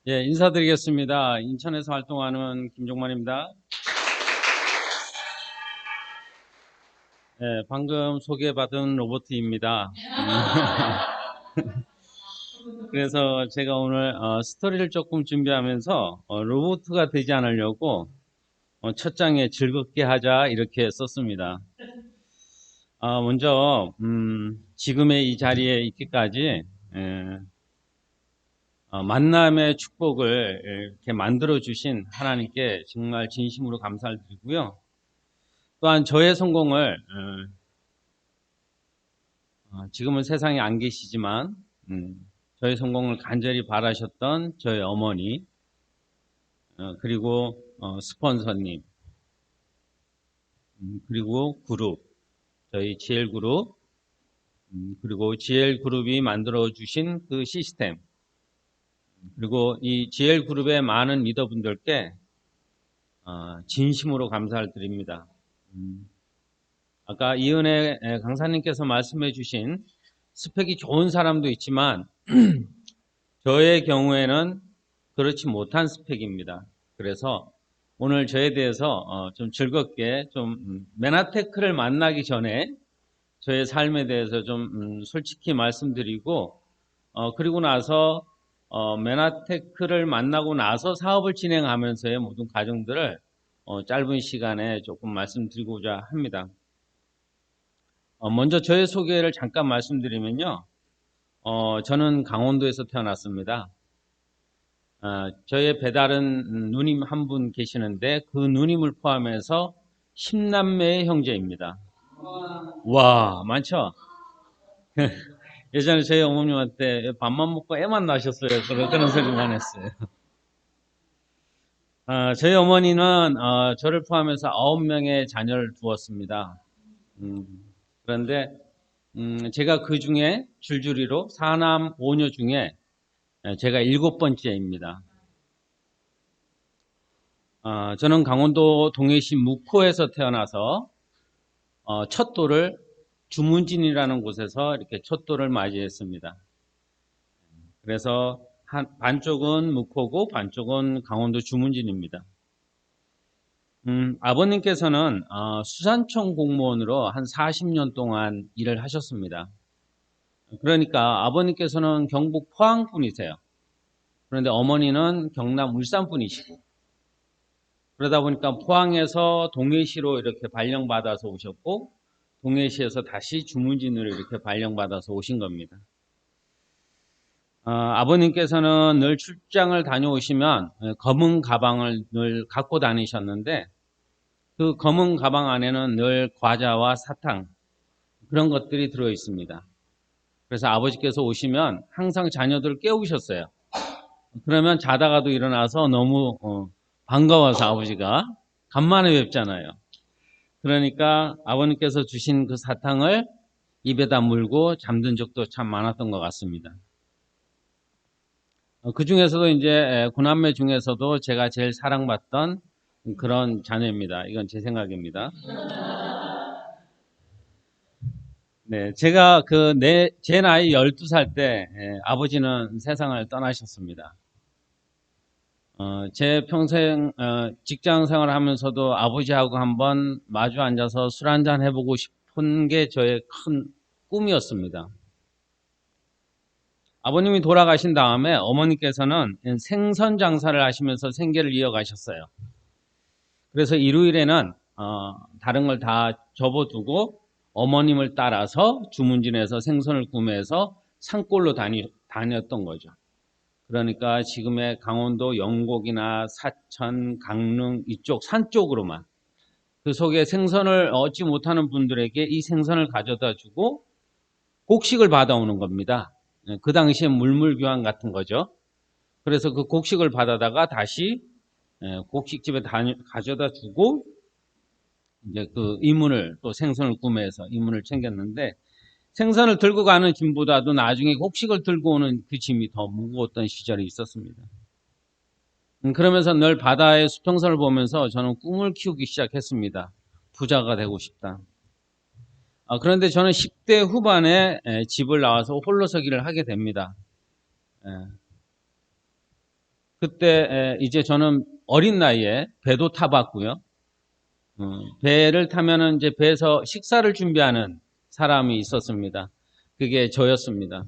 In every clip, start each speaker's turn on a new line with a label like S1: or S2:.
S1: 예, 인사드리겠습니다. 인천에서 활동하는 김종만입니다. 예, 방금 소개받은 로버트입니다. 그래서 제가 오늘 스토리를 조금 준비하면서 로버트가 되지 않으려고 첫 장에 즐겁게 하자 이렇게 썼습니다. 먼저 지금의 이 자리에 있기까지 만남의 축복을 이렇게 만들어 주신 하나님께 정말 진심으로 감사를 드리고요. 또한 저의 성공을 지금은 세상에 안 계시지만 저의 성공을 간절히 바라셨던 저희 어머니 그리고 스폰서님 그리고 그룹 저희 GL그룹 그리고 GL그룹이 만들어 주신 그 시스템 그리고 이 GL그룹의 많은 리더분들께 진심으로 감사를 드립니다. 아까 이은혜 강사님께서 말씀해 주신 스펙이 좋은 사람도 있지만 저의 경우에는 그렇지 못한 스펙입니다. 그래서 오늘 저에 대해서 좀 즐겁게 좀 메나테크를 만나기 전에 저의 삶에 대해서 좀 솔직히 말씀드리고 그리고 나서 메나테크를 만나고 나서 사업을 진행하면서의 모든 과정들을 짧은 시간에 조금 말씀드리고자 합니다. 먼저 저의 소개를 잠깐 말씀드리면요. 저는 강원도에서 태어났습니다. 저의 배달은 누님 한 분 계시는데 그 누님을 포함해서 10남매의 형제입니다. 와, 많죠? 예전에 저희 어머님한테 밥만 먹고 애만 낳으셨어요. 그런 소리만 했어요. 저희 어머니는 저를 포함해서 9명의 자녀를 두었습니다. 그런데 제가 그 중에 줄줄이로 4남 5녀 중에 제가 7번째입니다. 저는 강원도 동해시 묵호에서 태어나서 첫돌을 주문진이라는 곳에서 이렇게 첫돌을 맞이했습니다. 그래서 반쪽은 묵호고 반쪽은 강원도 주문진입니다. 아버님께서는 수산청 공무원으로 한 40년 동안 일을 하셨습니다. 그러니까 아버님께서는 경북 포항 분이세요. 그런데 어머니는 경남 울산 분이시고 그러다 보니까 포항에서 동해시로 이렇게 발령받아서 오셨고 동해시에서 다시 주문진으로 이렇게 발령받아서 오신 겁니다. 아버님께서는 늘 출장을 다녀오시면 검은 가방을 늘 갖고 다니셨는데 그 검은 가방 안에는 늘 과자와 사탕 그런 것들이 들어 있습니다. 그래서 아버지께서 오시면 항상 자녀들을 깨우셨어요. 그러면 자다가도 일어나서 너무 반가워서 아버지가 간만에 뵙잖아요. 그러니까 아버님께서 주신 그 사탕을 입에다 물고 잠든 적도 참 많았던 것 같습니다. 그 중에서도 이제 구남매 중에서도 제가 제일 사랑받던 그런 자녀입니다. 이건 제 생각입니다. 네, 제가 제 나이 12살 때 아버지는 세상을 떠나셨습니다. 제 평생 직장 생활을 하면서도 아버지하고 한번 마주 앉아서 술 한잔 해보고 싶은 게 저의 큰 꿈이었습니다. 아버님이 돌아가신 다음에 어머니께서는 생선 장사를 하시면서 생계를 이어가셨어요. 그래서 일요일에는 다른 걸 다 접어두고 어머님을 따라서 주문진에서 생선을 구매해서 산골로 다녔던 거죠. 그러니까 지금의 강원도 영곡이나 사천, 강릉 이쪽 산 쪽으로만 그 속에 생선을 얻지 못하는 분들에게 이 생선을 가져다 주고 곡식을 받아오는 겁니다. 그 당시에 물물교환 같은 거죠. 그래서 그 곡식을 받아다가 다시 곡식집에 가져다 주고 이제 그 이문을 또 생선을 구매해서 이문을 챙겼는데 생선을 들고 가는 짐보다도 나중에 곡식을 들고 오는 그 짐이 더 무거웠던 시절이 있었습니다. 그러면서 늘 바다의 수평선을 보면서 저는 꿈을 키우기 시작했습니다. 부자가 되고 싶다. 그런데 저는 10대 후반에 집을 나와서 홀로서기를 하게 됩니다. 그때 이제 저는 어린 나이에 배도 타봤고요. 배를 타면은 이제 배에서 식사를 준비하는 사람이 있었습니다. 그게 저였습니다.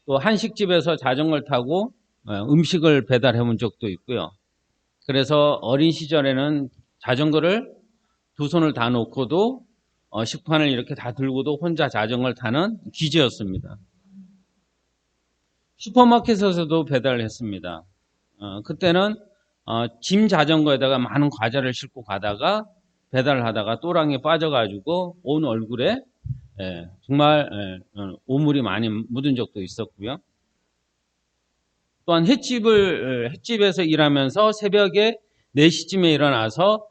S1: 또 한식집에서 자전거를 타고 음식을 배달해 본 적도 있고요. 그래서 어린 시절에는 자전거를 두 손을 다 놓고도 식판을 이렇게 다 들고도 혼자 자전거를 타는 귀재였습니다. 슈퍼마켓에서도 배달을 했습니다. 그때는 짐 자전거에다가 많은 과자를 싣고 가다가 배달을 하다가 또랑에 빠져가지고 온 얼굴에 정말 오물이 많이 묻은 적도 있었고요. 또한 횟집에서 일하면서 새벽에 4시쯤에 일어나서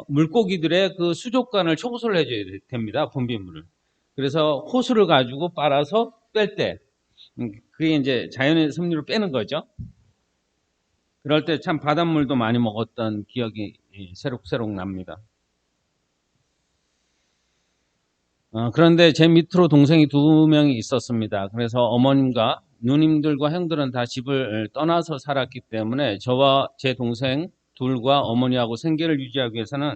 S1: 물고기들의 그 수족관을 청소를 해줘야 됩니다. 분비물을. 그래서 호수를 가지고 빨아서 뺄 때 그게 이제 자연의 섭리로 빼는 거죠. 그럴 때 참 바닷물도 많이 먹었던 기억이 새록새록 납니다. 그런데 제 밑으로 동생이 2명이 있었습니다. 그래서 어머님과 누님들과 형들은 다 집을 떠나서 살았기 때문에 저와 제 동생 둘과 어머니하고 생계를 유지하기 위해서는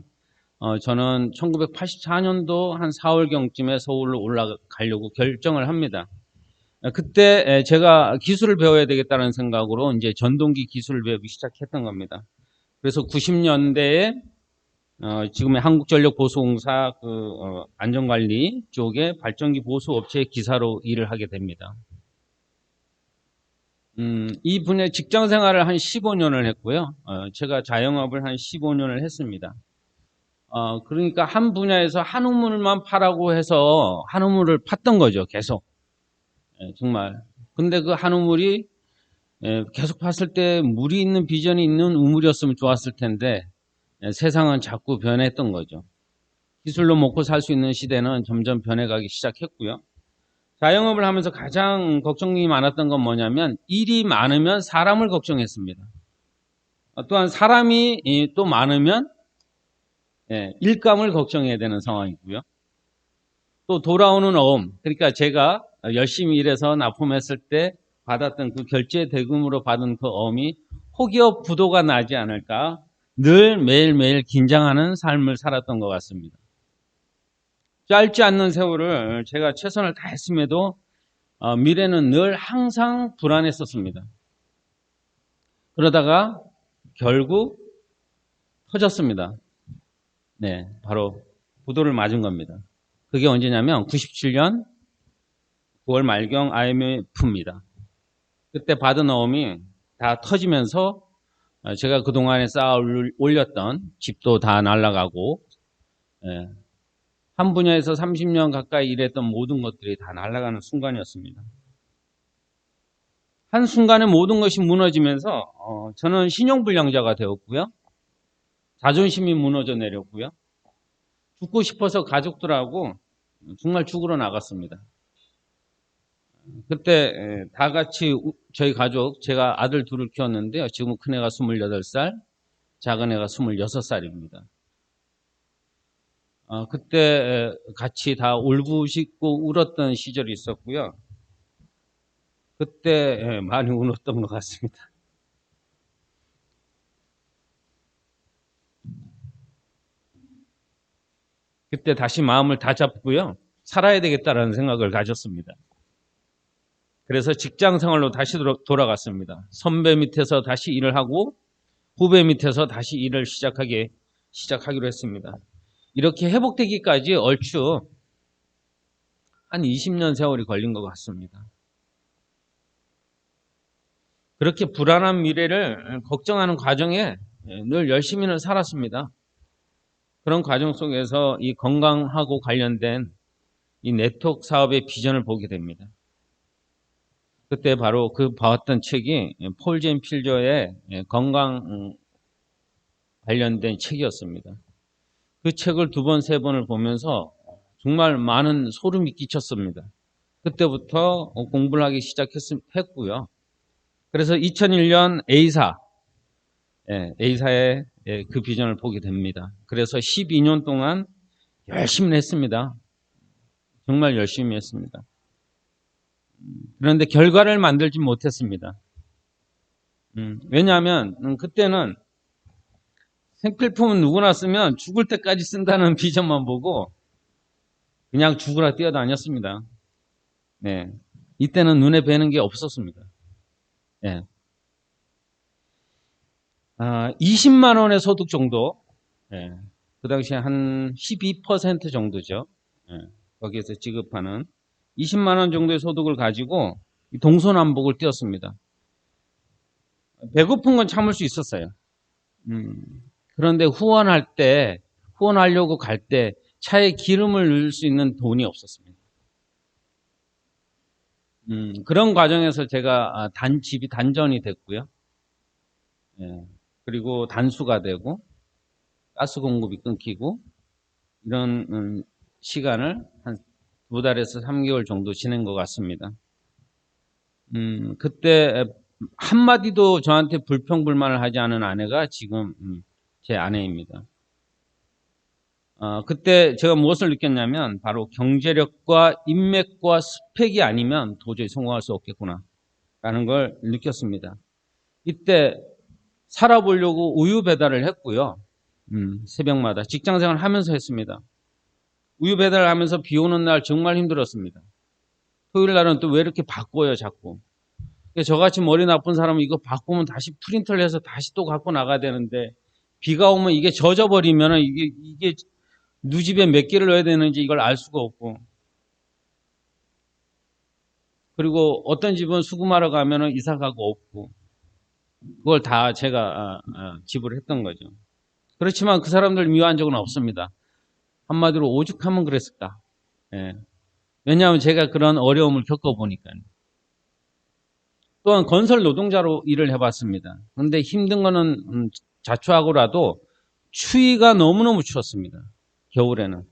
S1: 저는 1984년도 한 4월경쯤에 서울로 올라가려고 결정을 합니다. 그때 제가 기술을 배워야 되겠다는 생각으로 이제 전동기 기술을 배우기 시작했던 겁니다. 그래서 90년대에 지금의 한국전력보수공사 안전관리 쪽에 발전기 보수업체 기사로 일을 하게 됩니다. 이 분야의 직장 생활을 한 15년을 했고요. 제가 자영업을 한 15년을 했습니다. 그러니까 한 분야에서 한 우물만 파라고 해서 한 우물을 팠던 거죠. 계속. 정말. 근데 그 한 우물이 계속 팠을 때 물이 있는 비전이 있는 우물이었으면 좋았을 텐데 세상은 자꾸 변했던 거죠. 기술로 먹고 살 수 있는 시대는 점점 변해가기 시작했고요. 자영업을 하면서 가장 걱정이 많았던 건 뭐냐면 일이 많으면 사람을 걱정했습니다. 또한 사람이 또 많으면 일감을 걱정해야 되는 상황이고요. 또 돌아오는 어음, 그러니까 제가 열심히 일해서 납품했을 때 받았던 그 결제 대금으로 받은 그 어음이 혹여 부도가 나지 않을까 늘 매일매일 긴장하는 삶을 살았던 것 같습니다. 짧지 않는 세월을 제가 최선을 다했음에도 미래는 늘 항상 불안했었습니다. 그러다가 결국 터졌습니다. 네, 바로 부도를 맞은 겁니다. 그게 언제냐면 97년 9월 말경 IMF입니다. 그때 받은 어음이 다 터지면서 제가 그동안에 쌓아 올렸던 집도 다 날아가고 한 분야에서 30년 가까이 일했던 모든 것들이 다 날아가는 순간이었습니다. 한순간에 모든 것이 무너지면서 저는 신용불량자가 되었고요. 자존심이 무너져 내렸고요. 죽고 싶어서 가족들하고 정말 죽으러 나갔습니다. 그때 다 같이 저희 가족, 제가 아들 둘을 키웠는데요. 지금 큰애가 28살, 작은애가 26살입니다. 그때 같이 다 울부짖고 울었던 시절이 있었고요. 그때 많이 울었던 것 같습니다. 그때 다시 마음을 다잡고요. 살아야 되겠다라는 생각을 가졌습니다. 그래서 직장 생활로 다시 돌아갔습니다. 선배 밑에서 다시 일을 하고 후배 밑에서 다시 일을 시작하기로 했습니다. 이렇게 회복되기까지 얼추 한 20년 세월이 걸린 것 같습니다. 그렇게 불안한 미래를 걱정하는 과정에 늘 열심히는 살았습니다. 그런 과정 속에서 이 건강하고 관련된 이 네트워크 사업의 비전을 보게 됩니다. 그때 바로 그 봐왔던 책이 폴 제인 필저의 건강 관련된 책이었습니다. 그 책을 2번, 3번을 보면서 정말 많은 소름이 끼쳤습니다. 그때부터 공부를 하기 시작했고요. 그래서 2001년 A사의 그 비전을 보게 됩니다. 그래서 12년 동안 열심히 했습니다. 정말 열심히 했습니다. 그런데 결과를 만들지 못했습니다. 왜냐하면 그때는 생필품은 누구나 쓰면 죽을 때까지 쓴다는 비전만 보고 그냥 죽으라 뛰어다녔습니다. 네. 이때는 눈에 뵈는 게 없었습니다. 네. 20만 원의 소득 정도, 그 당시에 한 12% 정도죠. 거기에서 지급하는 20만 원 정도의 소득을 가지고 동서남북을 뛰었습니다. 배고픈 건 참을 수 있었어요. 그런데 후원하려고 갈 때 차에 기름을 넣을 수 있는 돈이 없었습니다. 그런 과정에서 제가 집이 단전이 됐고요. 그리고 단수가 되고 가스 공급이 끊기고 이런 시간을 한 2달에서 3개월 정도 지낸 것 같습니다. 그때 한마디도 저한테 불평불만을 하지 않은 아내가 지금 제 아내입니다. 그때 제가 무엇을 느꼈냐면 바로 경제력과 인맥과 스펙이 아니면 도저히 성공할 수 없겠구나 라는 걸 느꼈습니다. 이때 살아보려고 우유 배달을 했고요. 새벽마다 직장생활 하면서 했습니다. 우유 배달을 하면서 비 오는 날 정말 힘들었습니다. 토요일 날은 또 왜 이렇게 바꿔요 자꾸. 저같이 머리 나쁜 사람은 이거 바꾸면 다시 프린터를 해서 다시 또 갖고 나가야 되는데 비가 오면 이게 젖어버리면 이게 누집에 몇 개를 넣어야 되는지 이걸 알 수가 없고, 그리고 어떤 집은 수금하러 가면 이사 가고 없고, 그걸 다 제가 지불했던 거죠. 그렇지만 그 사람들 미워한 적은 없습니다. 한마디로 오죽하면 그랬을까. 왜냐하면 제가 그런 어려움을 겪어보니까요. 또한 건설 노동자로 일을 해봤습니다. 그런데 힘든 거는 자초하고라도 추위가 너무너무 추웠습니다. 겨울에는.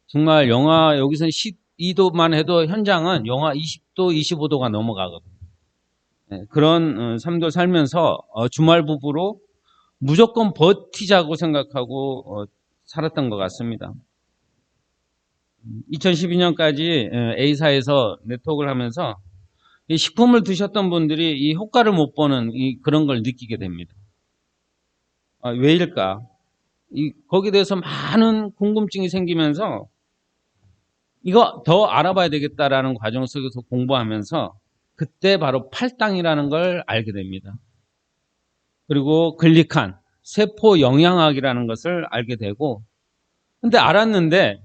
S1: 정말 영하 여기서 12도만 해도 현장은 영하 20도, 25도가 넘어가거든요. 그런 삶도 살면서 주말 부부로 무조건 버티자고 생각하고 살았던 것 같습니다. 2012년까지 A사에서 네트워크를 하면서 이 식품을 드셨던 분들이 이 효과를 못 보는 그런 걸 느끼게 됩니다. 왜일까? 거기에 대해서 많은 궁금증이 생기면서 이거 더 알아봐야 되겠다라는 과정 속에서 공부하면서 그때 바로 팔당이라는 걸 알게 됩니다. 그리고 글리칸, 세포 영양학이라는 것을 알게 되고, 근데 알았는데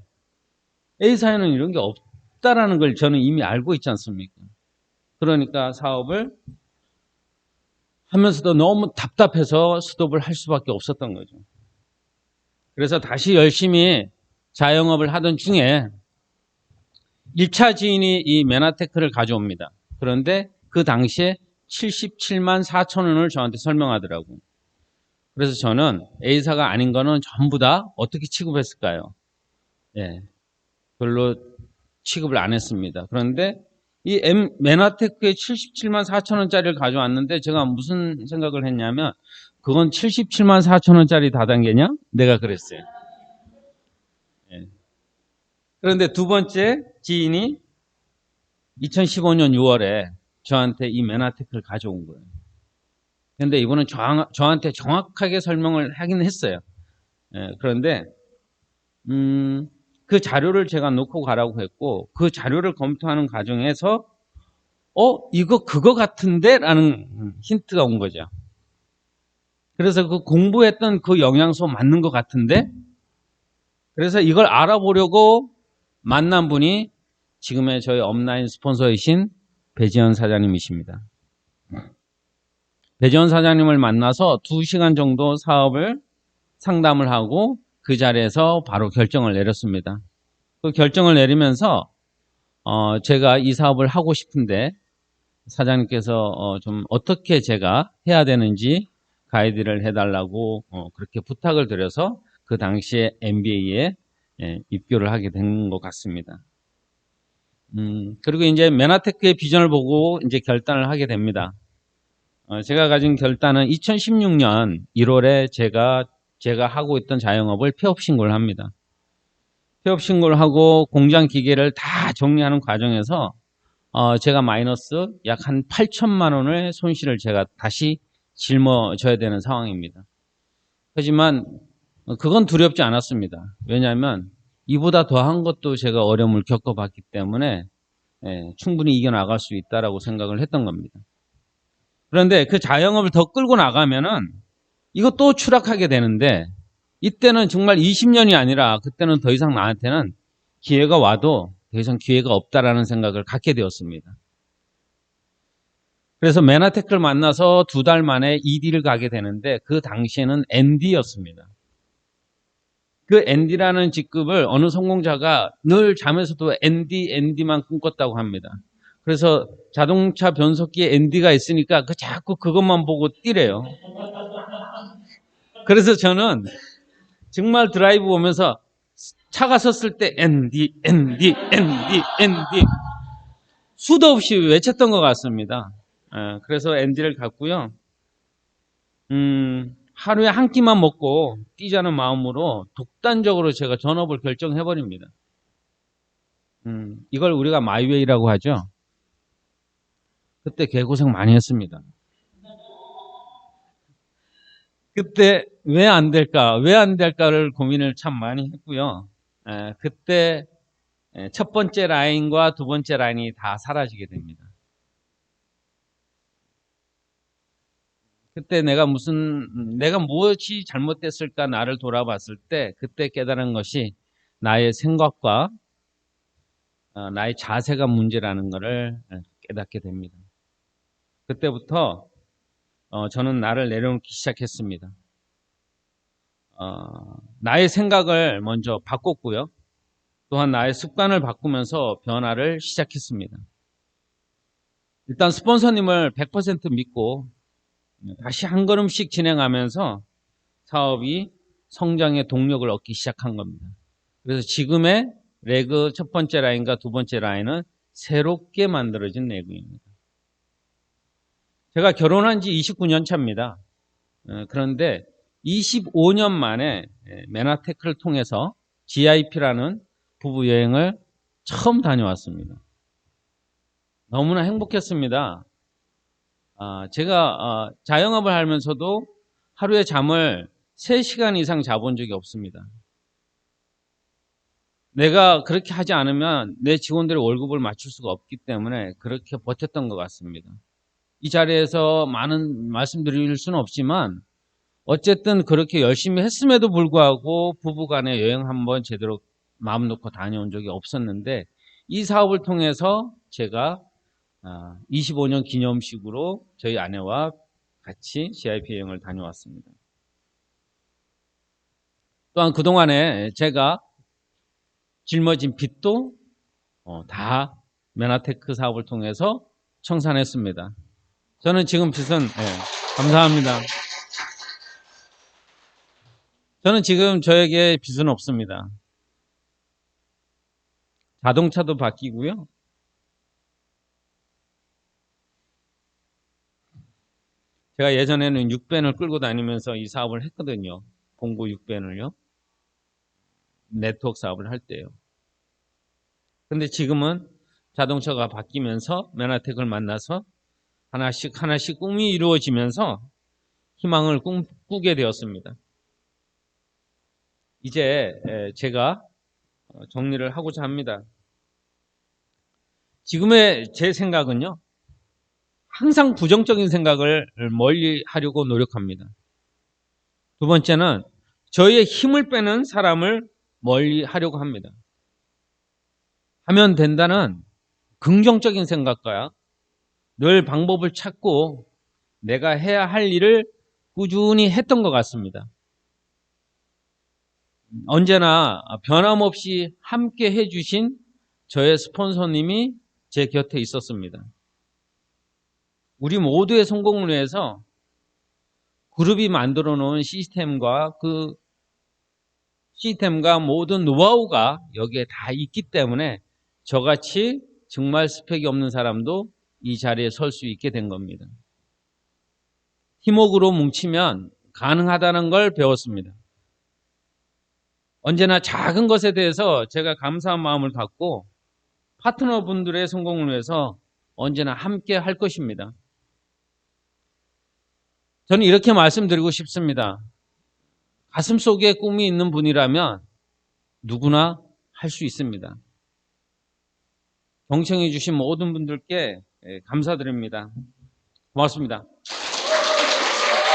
S1: A사에는 이런 게 없다라는 걸 저는 이미 알고 있지 않습니까? 그러니까 사업을 하면서도 너무 답답해서 스톱을 할 수밖에 없었던 거죠. 그래서 다시 열심히 자영업을 하던 중에 1차 지인이 이 메나테크를 가져옵니다. 그런데 그 당시에 77만 4천 원을 저한테 설명하더라고요. 그래서 저는 A사가 아닌 거는 전부 다 어떻게 취급했을까요? 별로 취급을 안 했습니다. 그런데 이 메나테크의 77만 4천 원짜리를 가져왔는데 제가 무슨 생각을 했냐면 그건 77만 4천 원짜리 다단계냐? 내가 그랬어요. 그런데 두 번째 지인이 2015년 6월에 저한테 이 메나테크를 가져온 거예요. 그런데 이분은 저한테 정확하게 설명을 하긴 했어요. 그런데 그 자료를 제가 놓고 가라고 했고 그 자료를 검토하는 과정에서 이거 그거 같은데? 라는 힌트가 온 거죠. 그래서 그 공부했던 그 영양소 맞는 것 같은데? 그래서 이걸 알아보려고 만난 분이 지금의 저희 업라인 스폰서이신 배지현 사장님이십니다. 배지현 사장님을 만나서 2시간 정도 사업을 상담을 하고 그 자리에서 바로 결정을 내렸습니다. 그 결정을 내리면서 제가 이 사업을 하고 싶은데 사장님께서 좀 어떻게 제가 해야 되는지 가이드를 해달라고 그렇게 부탁을 드려서 그 당시에 MBA에 입교를 하게 된 것 같습니다. 그리고 이제 메나테크의 비전을 보고 이제 결단을 하게 됩니다. 제가 가진 결단은 2016년 1월에 제가 하고 있던 자영업을 폐업 신고를 합니다. 폐업 신고를 하고 공장 기계를 다 정리하는 과정에서 제가 마이너스 약 한 8천만 원의 손실을 제가 다시 짊어져야 되는 상황입니다. 하지만 그건 두렵지 않았습니다. 왜냐하면 이보다 더한 것도 제가 어려움을 겪어봤기 때문에 충분히 이겨나갈 수 있다라고 생각을 했던 겁니다. 그런데 그 자영업을 더 끌고 나가면은 이거 또 추락하게 되는데 이때는 정말 20년이 아니라 그때는 더 이상 나한테는 기회가 와도 더 이상 기회가 없다라는 생각을 갖게 되었습니다. 그래서 메나테크를 만나서 2달 만에 ED를 가게 되는데 그 당시에는 ND였습니다. 그 ND라는 직급을 어느 성공자가 늘 잠에서도 ND만 꿈꿨다고 합니다. 그래서 자동차 변속기에 ND가 있으니까 자꾸 그것만 보고 뛰래요. 그래서 저는 정말 드라이브 오면서 차가 섰을 때 ND 수도 없이 외쳤던 것 같습니다. 그래서 ND를 갔고요. 하루에 한 끼만 먹고 뛰자는 마음으로 독단적으로 제가 전업을 결정해버립니다. 이걸 우리가 마이웨이라고 하죠. 그때 개고생 많이 했습니다. 그때 왜 안 될까를 고민을 참 많이 했고요. 그때 첫 번째 라인과 두 번째 라인이 다 사라지게 됩니다. 그때 내가 무엇이 잘못됐을까 나를 돌아봤을 때 그때 깨달은 것이 나의 생각과 나의 자세가 문제라는 것을 깨닫게 됩니다. 그때부터 저는 나를 내려놓기 시작했습니다. 나의 생각을 먼저 바꿨고요. 또한 나의 습관을 바꾸면서 변화를 시작했습니다. 일단 스폰서님을 100% 믿고 다시 한 걸음씩 진행하면서 사업이 성장의 동력을 얻기 시작한 겁니다. 그래서 지금의 레그 첫 번째 라인과 두 번째 라인은 새롭게 만들어진 레그입니다. 제가 결혼한 지 29년 차입니다. 그런데 25년 만에 메나테크를 통해서 GIP라는 부부 여행을 처음 다녀왔습니다. 너무나 행복했습니다. 제가 자영업을 하면서도 하루에 잠을 3시간 이상 자본 적이 없습니다. 내가 그렇게 하지 않으면 내 직원들의 월급을 맞출 수가 없기 때문에 그렇게 버텼던 것 같습니다. 이 자리에서 많은 말씀드릴 수는 없지만 어쨌든 그렇게 열심히 했음에도 불구하고 부부간에 여행 한번 제대로 마음 놓고 다녀온 적이 없었는데 이 사업을 통해서 제가 25년 기념식으로 저희 아내와 같이 GIP 여행을 다녀왔습니다. 또한 그동안에 제가 짊어진 빚도 다 메나테크 사업을 통해서 청산했습니다. 저는 지금 빚은 감사합니다. 저는 지금 저에게 빚은 없습니다. 자동차도 바뀌고요. 제가 예전에는 6밴을 끌고 다니면서 이 사업을 했거든요. 공구 6밴을요. 네트워크 사업을 할 때요. 근데 지금은 자동차가 바뀌면서 메나텍을 만나서 하나씩 꿈이 이루어지면서 희망을 꾸게 되었습니다. 이제 제가 정리를 하고자 합니다. 지금의 제 생각은요. 항상 부정적인 생각을 멀리 하려고 노력합니다. 두 번째는 저희의 힘을 빼는 사람을 멀리 하려고 합니다. 하면 된다는 긍정적인 생각과 늘 방법을 찾고 내가 해야 할 일을 꾸준히 했던 것 같습니다. 언제나 변함없이 함께 해주신 저의 스폰서님이 제 곁에 있었습니다. 우리 모두의 성공을 위해서 그룹이 만들어 놓은 시스템과 그 시스템과 모든 노하우가 여기에 다 있기 때문에 저같이 정말 스펙이 없는 사람도 이 자리에 설 수 있게 된 겁니다. 팀워크로 뭉치면 가능하다는 걸 배웠습니다. 언제나 작은 것에 대해서 제가 감사한 마음을 갖고 파트너분들의 성공을 위해서 언제나 함께 할 것입니다. 저는 이렇게 말씀드리고 싶습니다. 가슴속에 꿈이 있는 분이라면 누구나 할 수 있습니다. 경청해 주신 모든 분들께 감사드립니다. 고맙습니다.